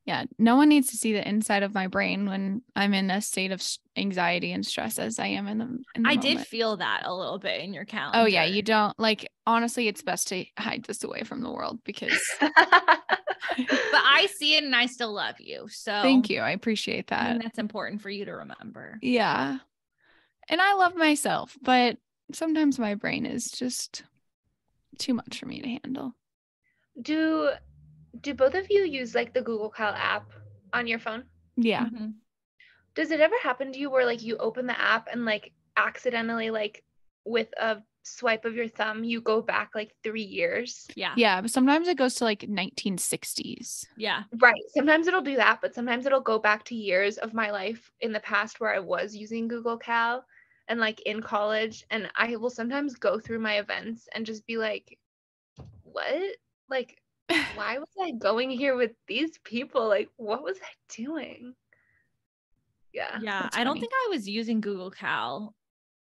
Yeah, no one needs to see the inside of my brain when I'm in a state of anxiety and stress as I am in the I moment. did feel that a little bit in your calendar. Oh yeah, you don't like, honestly, it's best to hide this away from the world because but I see it and I still love you. So thank you. I appreciate that. I think that's important for you to remember. Yeah. And I love myself, but sometimes my brain is just too much for me to handle. Do both of you use like the Google Cal app on your phone? Yeah. Mm-hmm. Does it ever happen to you where like you open the app and like accidentally like with a swipe of your thumb you go back like 3 years? Yeah, but sometimes it goes to like 1960s. Yeah. Right. Sometimes it'll do that, but sometimes it'll go back to years of my life in the past where I was using Google Cal and like in college, and I will sometimes go through my events and just be like, what? Like why was I going here with these people? Like, what was I doing? Yeah. I don't think I was using Google Cal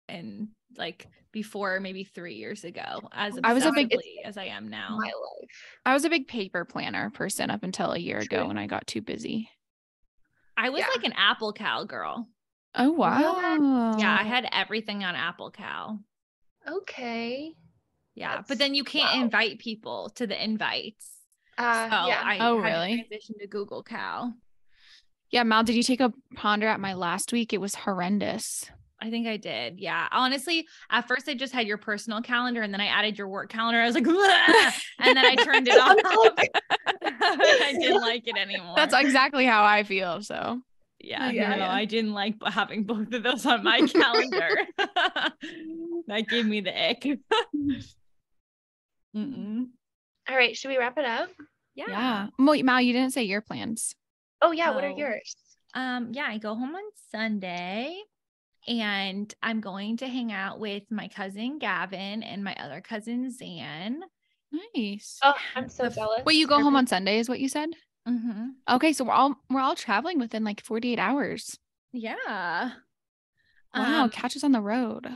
and like before maybe 3 years ago as obsessively as I am now. My life. I was a big paper planner person up until a year ago when I got too busy. I was like an Apple Cal girl. Oh, wow. Yeah, I had everything on Apple Cal. Okay. Yeah, but then you can't invite people to the invites. I really? transitioned to Google Cal. Yeah, Mal, did you take a ponder at my last week? It was horrendous. I think I did. Yeah. Honestly, at first I just had your personal calendar and then I added your work calendar. I was like, and then I turned it off. I didn't like it anymore. That's exactly how I feel. So yeah. I didn't like having both of those on my calendar. That gave me the ick. All right. Should we wrap it up? Yeah. Wait, Mal, you didn't say your plans. Oh yeah. What are yours? Yeah, I go home on Sunday. And I'm going to hang out with my cousin Gavin and my other cousin Zan. Nice. Oh, I'm so jealous. Wait, you go home on Sunday is what you said? Mm-hmm. Okay, so we're all traveling within like 48 hours. Yeah. Wow, catch us on the road.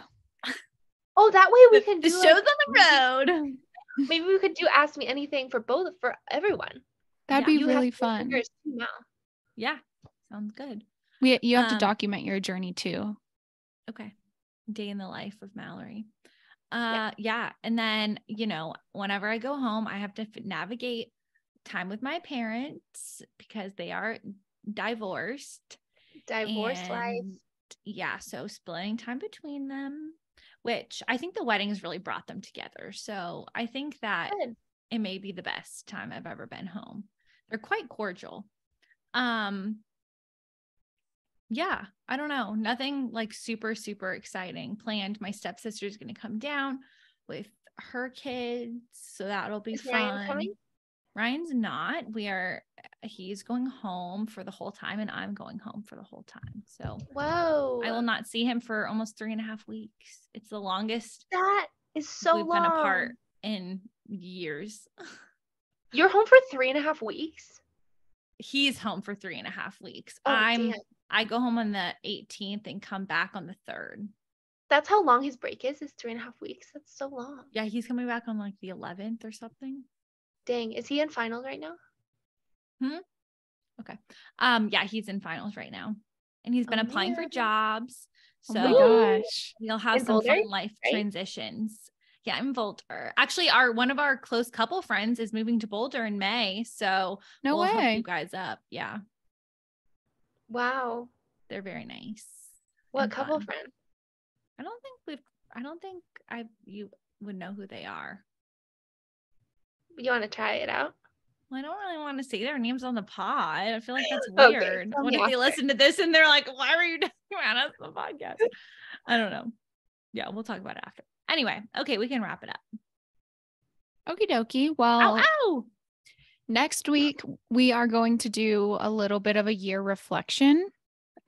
Oh, that way we can do the shows on the road. Maybe we could do Ask Me Anything for everyone. That'd be really fun. Yeah, sounds good. You have to document your journey too. Okay. Day in the life of Mallory. Yeah. And then, whenever I go home, I have to navigate time with my parents because they are divorced. Divorce life. Yeah. So splitting time between them, which I think the wedding has really brought them together. So I think that it may be the best time I've ever been home. They're quite cordial. Yeah, I don't know. Nothing like super, super exciting planned. My stepsister's going to come down with her kids. So that'll be fun. Ryan coming? Ryan's not. He's going home for the whole time and I'm going home for the whole time. So whoa, I will not see him for almost 3.5 weeks. It's the longest. That is so we've been apart in years. You're home for 3.5 weeks? He's home for 3.5 weeks. Oh, I go home on the 18th and come back on the 3rd. That's how long his break is 3.5 weeks. That's so long. Yeah, he's coming back on like the 11th or something. Dang, is he in finals right now? Okay. Yeah, he's in finals right now, and he's been applying for jobs. So oh my gosh, he'll have In some Boulder, fun life right? transitions. Yeah, in Boulder. Actually, one of our close couple friends is moving to Boulder in May, so no we'll hook way. you guys up. Yeah, Wow. they're very nice. What and couple fun. friend? I don't think you would know who they are. You want to try it out? Well, I don't really want to say their names on the pod. I feel like that's Okay, weird. tell What me if they after. listen to this and they're like, why were you talking about us on the podcast? I don't know. Yeah, we'll talk about it after. Anyway, okay, we can wrap it up. Okie dokie. Well, Ow! next week we are going to do a little bit of a year reflection.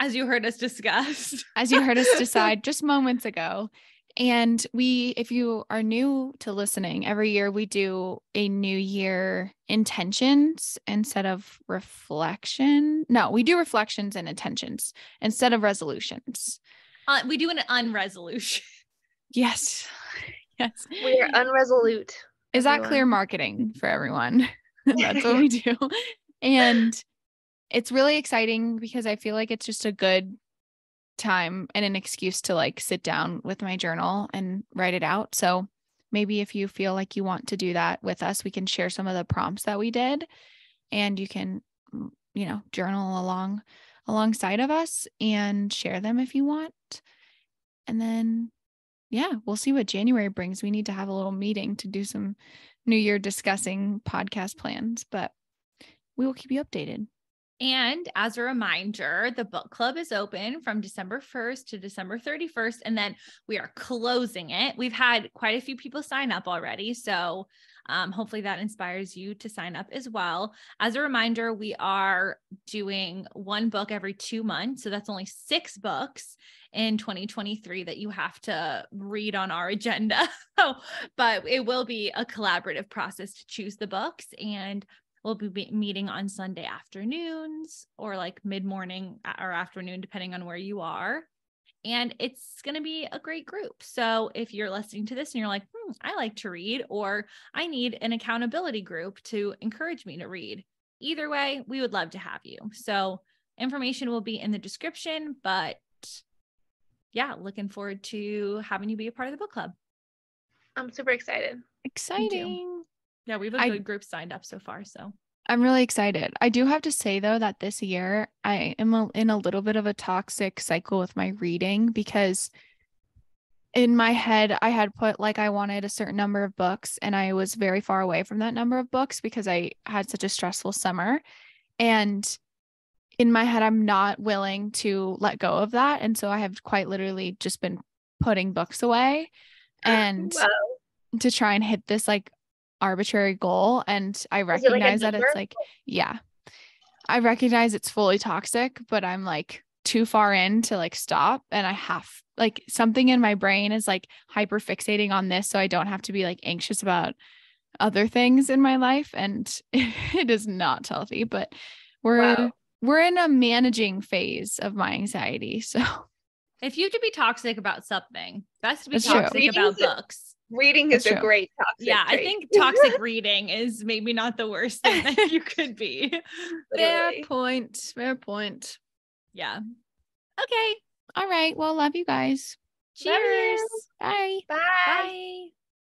As you heard us discuss. As you heard us decide just moments ago. And if you are new to listening, every year we do a new year intentions instead of reflection. No, we do reflections and intentions instead of resolutions. We do an unresolution. Yes. Yes. We are unresolute. Is that clear marketing for everyone? That's what we do. And it's really exciting because I feel like it's just a good time and an excuse to like sit down with my journal and write it out. So maybe if you feel like you want to do that with us, we can share some of the prompts that we did, and you can, journal alongside of us and share them if you want. And then, yeah, we'll see what January brings. We need to have a little meeting to do some New Year discussing podcast plans, but we will keep you updated. And as a reminder, the book club is open from December 1st to December 31st, and then we are closing it. We've had quite a few people sign up already, so hopefully that inspires you to sign up as well. As a reminder, we are doing one book every 2 months, so that's only 6 books in 2023 that you have to read on our agenda. But it will be a collaborative process to choose the books, and we'll be meeting on Sunday afternoons or like mid-morning or afternoon, depending on where you are. And it's going to be a great group. So if you're listening to this and you're like, I like to read, or I need an accountability group to encourage me to read, either way, we would love to have you. So information will be in the description, but yeah, looking forward to having you be a part of the book club. I'm super excited. Exciting. Yeah, we have a good group signed up so far. So I'm really excited. I do have to say, though, that this year I am in a little bit of a toxic cycle with my reading, because in my head, I had put like I wanted a certain number of books, and I was very far away from that number of books because I had such a stressful summer. And in my head, I'm not willing to let go of that. And so I have quite literally just been putting books away and to try and hit this like arbitrary goal. And I recognize that it's like, yeah, I recognize it's fully toxic, but I'm like too far in to like stop. And I have like something in my brain is like hyper fixating on this, so I don't have to be like anxious about other things in my life. And it is not healthy, but we're in a managing phase of my anxiety. So if you have to be toxic about something, best to be That's toxic true. about books. Reading is a great toxic trait. I think toxic reading is maybe not the worst thing that you could be. Fair point. Yeah. Okay. All right. Well, love you guys. Cheers. Love you. Bye. Bye. Bye.